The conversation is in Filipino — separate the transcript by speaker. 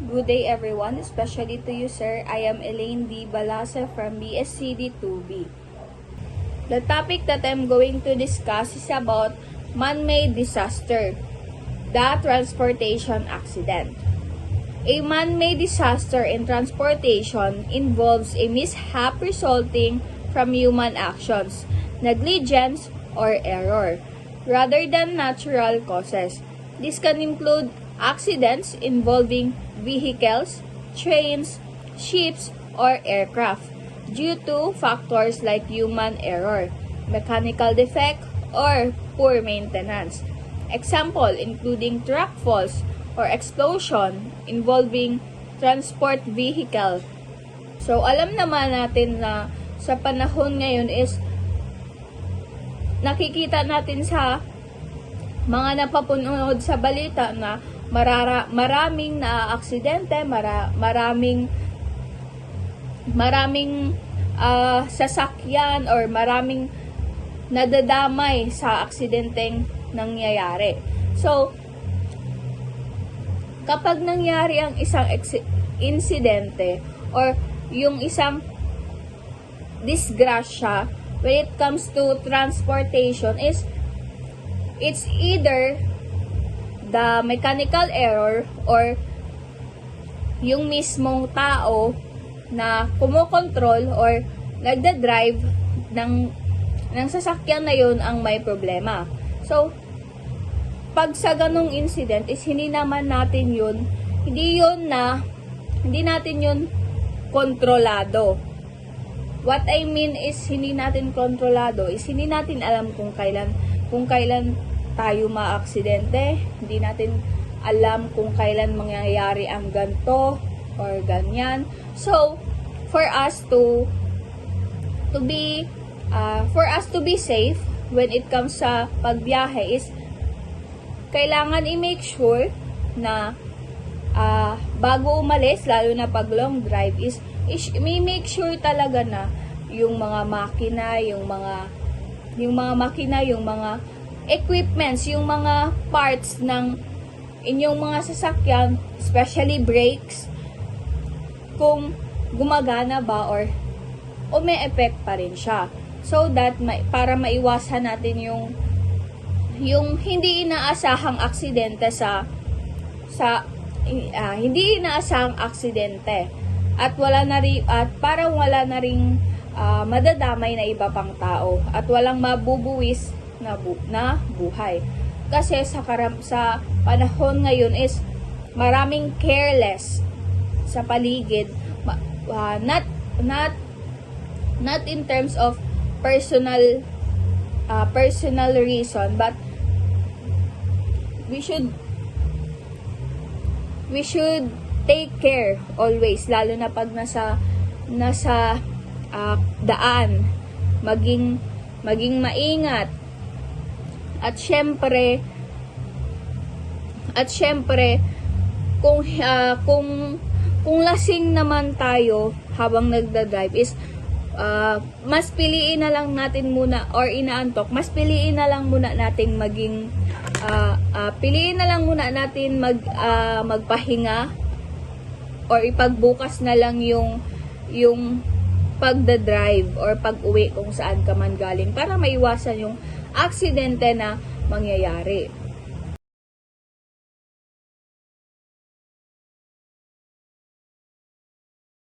Speaker 1: Good day everyone, especially to you sir. I am Elaine D. Balasa from BSCD 2B. The topic that I'm going to discuss is about man-made disaster, the transportation accident. A man-made disaster in transportation involves a mishap resulting from human actions, negligence, or error, rather than natural causes. This can include accidents involving vehicles, trains, ships, or aircraft due to factors like human error, mechanical defect, or poor maintenance. Example including truck falls or explosion involving transport vehicle. So alam naman natin na sa panahon ngayon is nakikita natin sa mga napapanood sa balita na maraming naaaksidente, maraming sasakyan or maraming nadadamay sa aksidenteng nangyayari. So, kapag nangyari ang isang insidente or yung isang disgrasya when it comes to transportation is it's either the mechanical error or yung mismong tao na kumokontrol or nagda-drive ng sasakyan na yun ang may problema. So, pag sa ganong incident is hindi natin yun kontrolado. What I mean is hindi natin kontrolado is hindi natin alam kung kailan tayo maaksidente, hindi natin alam kung kailan mangyayari ang ganto or ganyan. So, for us to be safe when it comes sa pagbiyahe is kailangan i-make sure na bago umalis, lalo na pag long drive is i-make sure talaga na yung mga makina, yung mga equipments, yung mga parts ng inyong mga sasakyan, especially brakes, kung gumagana ba or may effect pa rin siya. So that para maiwasan natin yung hindi inaasahang aksidente hindi inaasahang aksidente at parang wala na ring madadamay na iba pang tao at walang mabubuwis na buhay. Kasi sa panahon ngayon is maraming careless sa paligid, not in terms of personal reason, but we should take care always, lalo na pag nasa daan, maging maingat. At syempre kung lasing naman tayo habang nagda-drive is mas piliin na lang natin muna or inaantok, mas piliin na lang muna nating magpahinga or ipagbukas na lang yung pagda-drive or pag-uwi kung saan ka man galing para maiwasan yung aksidente na mangyayari.